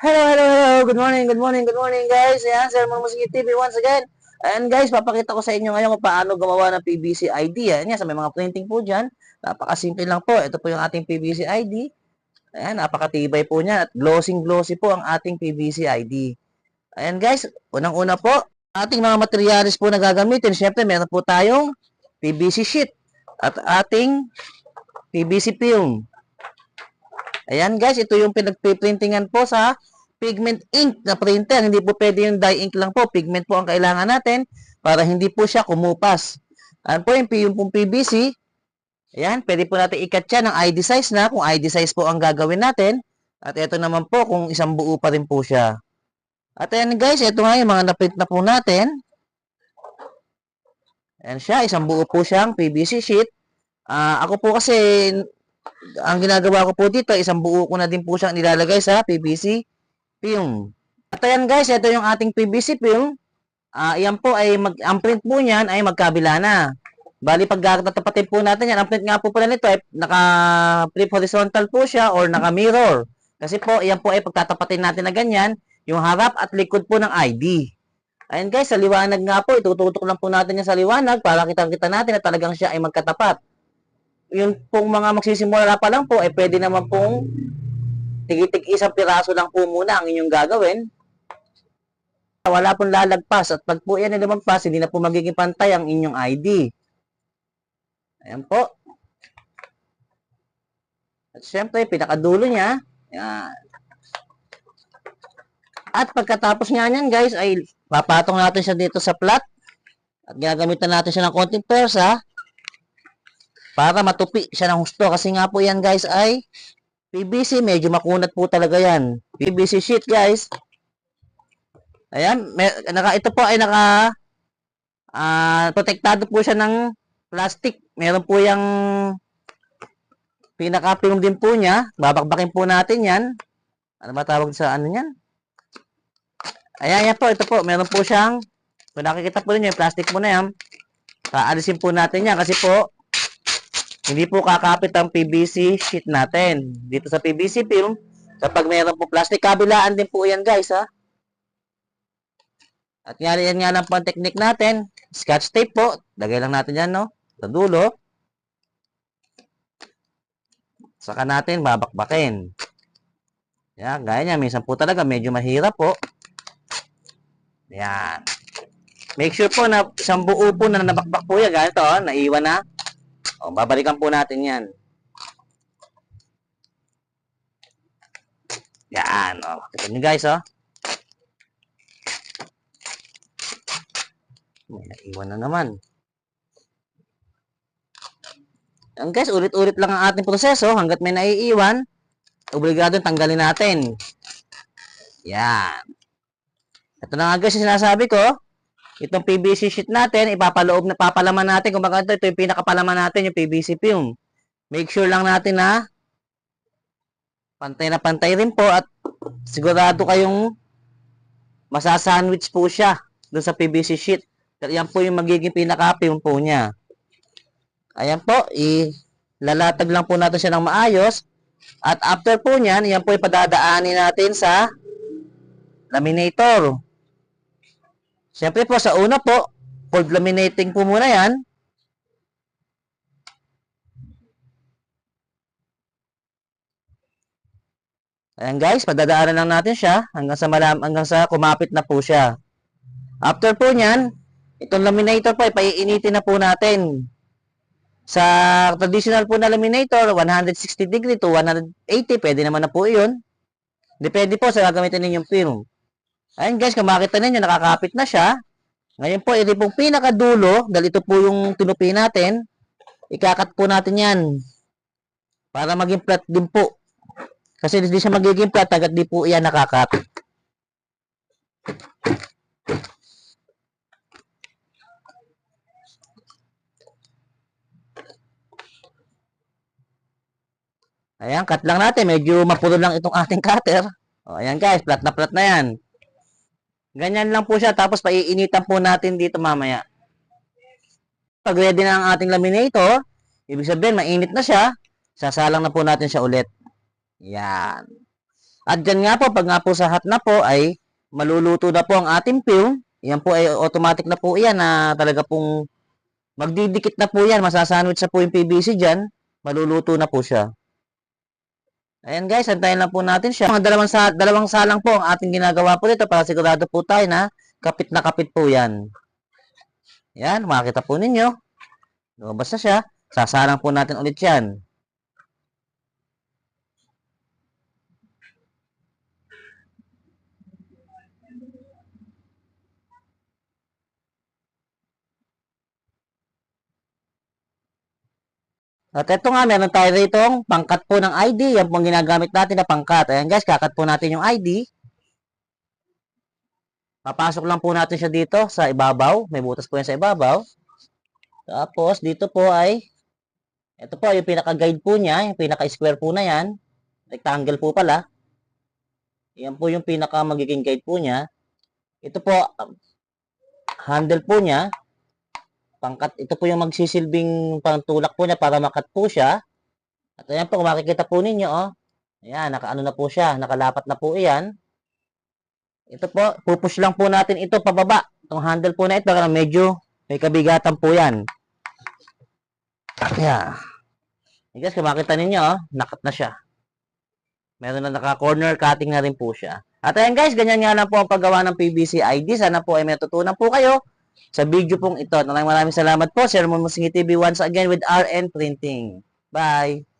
Hello. Good morning, guys. Ayan, Sir Musiki TV once again. And guys, papakita ko sa inyo ngayon kung paano gumawa ng PVC ID. Ayan yan, sa may mga printing po dyan. Napakasimple lang po. Ito po yung ating PVC ID. Ayan, napakatibay po niya. At glossy po ang ating PVC ID. Ayan guys, unang-una po, ating mga materials po na gagamitin. Siyempre, meron po tayong PVC sheet at ating PVC film. Ayan guys, ito yung pinagpiprintingan po sa pigment ink na printer. Hindi po pwede yung dye ink lang po. Pigment po ang kailangan natin para hindi po siya kumupas. Ayan po yung pong PVC. Ayan, pwede po natin ikat siya ng ID size na kung ID size po ang gagawin natin. At ito naman po kung isang buo pa rin po siya. At ayan guys, ito nga yung mga naprint na po natin. Ayan siya, isang buo po siyang PVC sheet. Ako po kasi ang ginagawa ko po dito, isang buo ko na din po siyang nilalagay sa PVC film. At ayan guys, ito yung ating PVC film. Yan po ay ang print po niyan ay magkabila na. Bali pag tatapatin po natin yan, ang print nga po pala nito ay naka-flip horizontal po siya or naka-mirror. Kasi po, yan po ay pagtatapatin natin na ganyan, yung harap at likod po ng ID. Ayan guys, sa liwanag nga po, itututok lang po natin yan sa liwanag para kita-kita natin na talagang siya ay magkatapat. Yung pong mga magsisimula pa lang po, ay pwede naman pong tig isang piraso lang po muna ang inyong gagawin. Wala pong lalagpas. At pag po yan ay lumagpas, hindi na po magiging pantay ang inyong ID. Ayan po. At syempre, pinakadulo niya. Ayan. At pagkatapos nga niyan guys, ay papatong natin siya dito sa flat. At ginagamitan natin siya ng konting persa para matupi siya ng husto. Kasi nga po yan guys ay PVC, medyo makunat po talaga yan. PVC sheet guys. Ayan, ito po ay protektado po siya ng plastic. Meron po yung pinaka-film din po niya. Babakbakin po natin yan. Ano ba tawag sa ano yan? Ayan, yan po. Ito po, meron po siyang, kung nakikita po ninyo, yung plastic po na yan. Kaalisin po natin yan kasi po, hindi po kakapit ang PVC sheet natin. Dito sa PVC film, kapag mayroon po plastic, kabilaan din po yan guys ha. At yan nga lang po ang technique natin. Scotch tape po. Lagay lang natin yan no. Sa dulo. Saka natin babakbakin. Yan, gaya niya. Minsan po talaga medyo mahirap po. Yan. Make sure po na isang buo po na nabakbak po yan. Ganito oh, naiwan na. O, babalikan po natin yan. Yan. O, kita nyo guys, o. May naiwan na naman. Yan guys, ulit-ulit lang ang ating proseso. Hanggat may naiiwan, obligado tanggalin natin. Yan. Ito na nga guys yung sinasabi ko. Itong PVC sheet natin, papalaman natin. Kung baka ito yung pinakapalaman natin, yung PVC film. Make sure lang natin na pantay rin po at sigurado kayong masasandwich po siya doon sa PVC sheet. Yan po yung magiging pinaka-film po niya. Ayan po, ilalatag lang po natin siya ng maayos. At after po niyan, yan po ipadadaanin natin sa laminator. Siyempre po, sa una po, fold laminating po muna yan. Ayan guys, padadaanan lang natin siya hanggang sa kumapit na po siya. After po niyan, itong laminator po, ipaiinitin na po natin. Sa traditional po na laminator, 160 degree to 180, pwede naman na po yun. Depende po sa gagamitin ninyong film. Ayan guys, kung makita ninyo, nakakapit na siya. Ngayon po, ito pong pinakadulo, dahil ito po yung tinupi natin, ikakat po natin yan. Para maging flat din po. Kasi hindi siya magiging flat, agad di po yan nakakapit. Ayan, cut lang natin. Medyo mapuro lang itong ating cutter. O, ayan guys, flat na yan. Ganyan lang po siya. Tapos paiinitan po natin dito mamaya. Pag ready na ang ating laminator, ibig sabihin mainit na siya, sasalang na po natin siya ulit. Yan. At dyan nga po, pag nga po sa hot na po ay maluluto na po ang ating film. Yan po ay automatic na po yan na talaga pong magdidikit na po yan. Masasandwich na po yung PVC dyan. Maluluto na po siya. Ayan guys, antayin lang po natin siya. Mga dalawang salang po ang ating ginagawa po dito para sigurado po tayo na kapit po yan. Yan, makikita po ninyo. Lumabas na siya. Sasalang po natin ulit yan. At ito nga, meron tayo rito pangkat po ng ID. Yan po ang ginagamit natin na pangkat. Ayan guys, kakat po natin yung ID. Papasok lang po natin siya dito sa ibabaw. May butas po yan sa ibabaw. Tapos, dito po ay, ito po yung pinaka-guide po niya. Yung pinaka-square po na yan. Rectangle po pala. Yan po yung pinaka-magiging guide po niya. Ito po, handle po niya. Pangkat, ito po yung magsisilbing pantulak po niya para makat po siya. At ayan po, kung makikita po ninyo, oh. Ayan, nakaano na po siya. Nakalapat na po iyan. Ito po, pupush lang po natin ito pababa. Itong handle po na ito, medyo may kabigatan po yan. Ayan. Guys, kung makita ninyo, oh, nakat na siya. Meron na naka-corner cutting na rin po siya. At ayan guys, ganyan nga lang po ang paggawa ng PVC ID. Sana po ay matutunan po kayo sa video pong ito. Maraming salamat po. Sir Monmusingi TV once again with RN Printing. Bye!